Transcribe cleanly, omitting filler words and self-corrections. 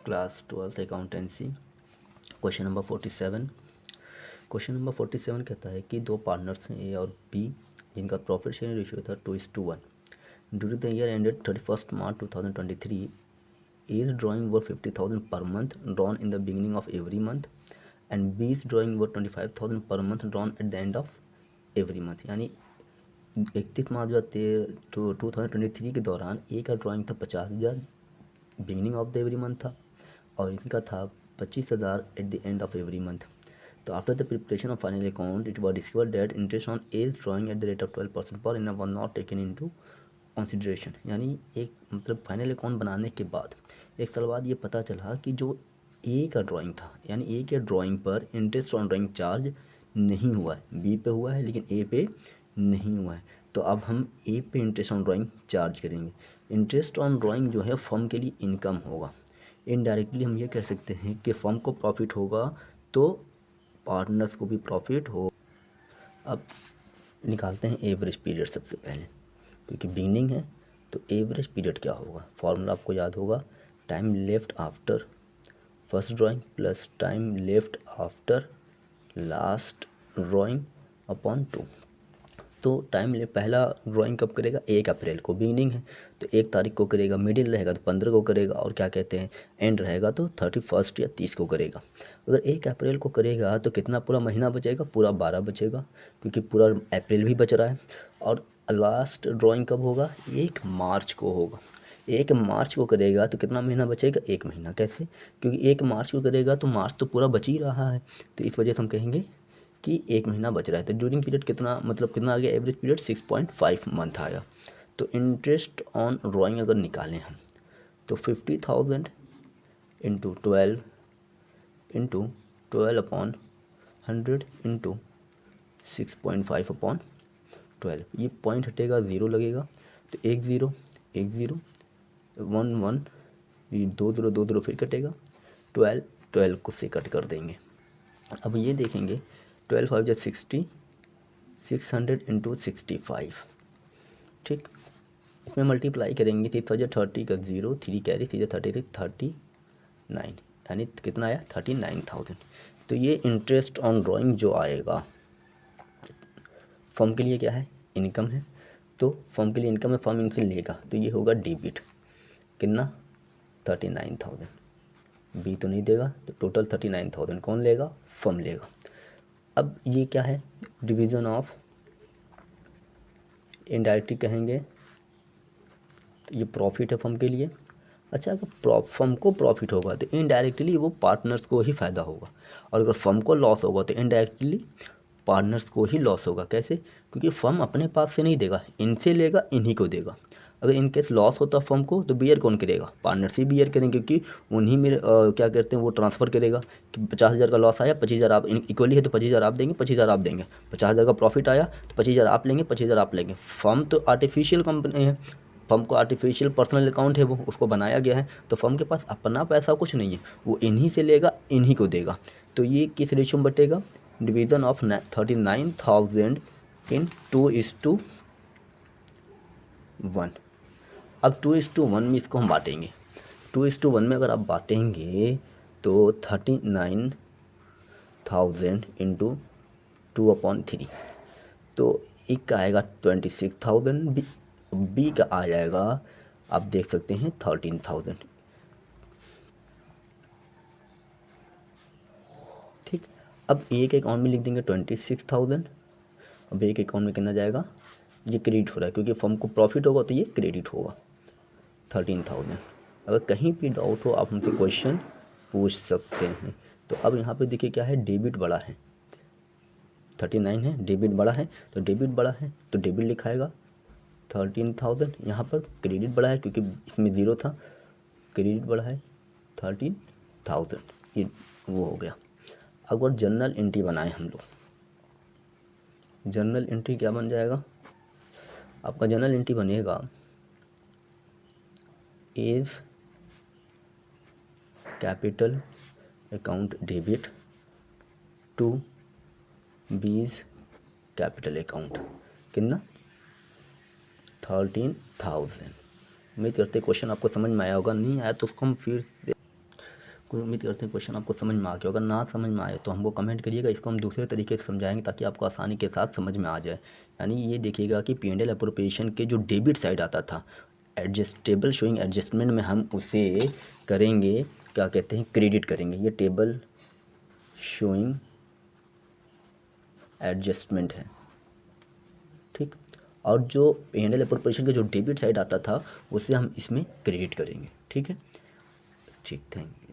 Class 12th accountancy question number 47। Question number 47 कहता है कि दो पार्टनर्स हैं ए और बी जिनका प्रॉफिट शेयरिंग रेशियो था 2:1। During the year ended 31 March 2023 A's drawing were 50,000 per month drawn in the beginning of every month and B's drawing were 25,000 per month drawn at the end of every month। यानी 31 मार्च 2023 के दौरान ए का drawing था 50,000 beginning of the every month था और इनका था 25,000 at the end of every month. तो after the preparation of final account it was discovered that interest on as drawing at the rate of 12% per annum was not taken into consideration. यानी एक मतलब final account बनाने के बाद एक साल बाद ये पता चला कि जो ए का ड्राइंग था यानी ए के ड्राइंग पर इंटरेस्ट ऑन ड्राइंग चार्ज नहीं हुआ है, बी पे हुआ है लेकिन ए पे नहीं हुआ है। तो अब हम ए पे इंटरेस्ट ऑन ड्राइंग चार्ज करेंगे। इंटरेस्ट ऑन ड्राइंग जो है फर्म के लिए इनकम होगा। इनडायरेक्टली हम ये कह सकते हैं कि फर्म को प्रॉफिट होगा तो पार्टनर्स को भी प्रॉफिट हो। अब निकालते हैं एवरेज पीरियड सबसे पहले, क्योंकि बिगिनिंग है तो एवरेज पीरियड क्या होगा। फॉर्मूला आपको याद होगा, time left after first drawing plus time left after last drawing upon 2। तो टाइम ले पहला ड्राइंग कब करेगा, 1 अप्रैल को, बिगिनिंग है तो 1 तारीख को करेगा, मिडिल रहेगा तो 15 को करेगा और क्या कहते हैं एंड रहेगा तो 31 या 30 को करेगा। अगर 1 अप्रैल को करेगा तो कितना पूरा महीना बचेगा, पूरा 12 बचेगा क्योंकि पूरा अप्रैल भी बच रहा है। और लास्ट ड्राइंग कब होगा, 1 मार्च को होगा। 1 मार्च को करेगा तो कितना महीना बचेगा, 1 महीना। कैसे, क्योंकि 1 मार्च को करेगा तो मार्च तो पूरा बच ही रहा है, तो इस वजह से हम कहेंगे कि 1 महीना बच रहा है। तो ड्यूरिंग पीरियड कितना मतलब कितना आ गया, एवरेज पीरियड 6.5 मंथ आया। तो इंटरेस्ट ऑन ड्राइंग अगर निकालें हम तो 50,000 इंटू 12 अपॉन 100 इंटू 6.5 अपॉन 12। ये पॉइंट हटेगा, ज़ीरो लगेगा तो 1 0 1 0 1 1, ये 2 0 2 0 फिर कटेगा, 12 को से कट कर देंगे। अब ये देखेंगे 12 5 60, 600 इंटू 65। ठीक, इसमें मल्टीप्लाई करेंगे 30 का 0, 3 कैरी 36 39, यानी कितना आया 39,000। तो ये इंटरेस्ट ऑन ड्राइंग जो आएगा फर्म के लिए क्या है, इनकम है। तो फर्म के लिए इनकम है, फर्म इनसे लेगा तो ये होगा डेबिट, कितना 39,000। बी तो नहीं देगा तो टोटल 39,000 कौन लेगा, फर्म लेगा। अब ये क्या है, डिवीज़न ऑफ, इनडायरेक्टली कहेंगे तो ये प्रॉफिट है फर्म के लिए। अच्छा, अगर फर्म को प्रॉफिट होगा तो इनडायरेक्टली वो पार्टनर्स को ही फ़ायदा होगा, और अगर फर्म को लॉस होगा तो इनडायरेक्टली पार्टनर्स को ही लॉस होगा। कैसे, क्योंकि फर्म अपने पास से नहीं देगा, इनसे लेगा, इन्हीं को देगा। अगर इनकेस लॉस होता फर्म को तो बियर कौन करेगा, पार्टनर्स ही बियर करेंगे, क्योंकि उन्हीं में क्या कहते हैं वो ट्रांसफ़र करेगा कि 50,000 का लॉस आया, 25,000 आप इक्वली है तो 25,000 आप देंगे, 25,000 आप देंगे। 50,000 का प्रॉफिट आया तो 25,000 आप लेंगे, 25,000 आप लेंगे। फर्म तो आर्टिफिशियल कंपनी है, फर्म को आर्टिफिशियल पर्सनल अकाउंट है, वो उसको बनाया गया है, तो फर्म के पास अपना पैसा कुछ नहीं है, वो इन्हीं से लेगा, इन्हीं को देगा। तो ये किस रेशियो में बटेगा, डिवीज़न ऑफ 39,000 इन 2:1। अब 2:1 में इसको हम बांटेंगे। 2:1 में अगर आप बांटेंगे तो 39,000 इंटू 2/3, तो एक का आएगा 26,000, बी का आ जाएगा आप देख सकते हैं 13,000। ठीक, अब एक अकाउंट में लिख देंगे 26,000, अब एक अकाउंट में कितना जाएगा, ये क्रेडिट हो रहा है क्योंकि फर्म को प्रॉफिट होगा तो ये क्रेडिट होगा 13,000। अगर कहीं भी डाउट हो आप हमसे क्वेश्चन पूछ सकते हैं। तो अब यहाँ पे देखिए क्या है, डेबिट बड़ा है, 39 है, डेबिट बड़ा है, तो डेबिट बड़ा है तो डेबिट लिखाएगा 13,000। यहाँ पर क्रेडिट बड़ा है क्योंकि इसमें ज़ीरो था, क्रेडिट बड़ा है 13,000, ये वो हो गया। अगर जर्नल एंट्री बनाए हम लोग, जर्नल एंट्री क्या बन जाएगा आपका, जर्नल एंट्री बनेगा as capital account debit to B's capital account, कितना 13,000। उम्मीद करते क्वेश्चन आपको समझ में आया होगा, नहीं आया तो उसको हम फिर उम्मीद करते हैं क्वेश्चन आपको समझ में आ गया। अगर ना समझ में आए तो हमको कमेंट करिएगा, इसको हम दूसरे तरीके से समझाएंगे ताकि आपको आसानी के साथ समझ में आ जाए। यानी ये देखिएगा कि P&L अप्रोप्रिएशन के जो डेबिट साइड आता था एडजस्टेबल शोइंग एडजस्टमेंट में, हम उसे करेंगे क्या कहते हैं, क्रेडिट करेंगे। ये टेबल शोइंग एडजस्टमेंट है, ठीक। और जो P&L अप्रोप्रिएशन का जो डेबिट साइड आता था उसे हम इसमें क्रेडिट करेंगे, ठीक है। ठीक, थैंक यू।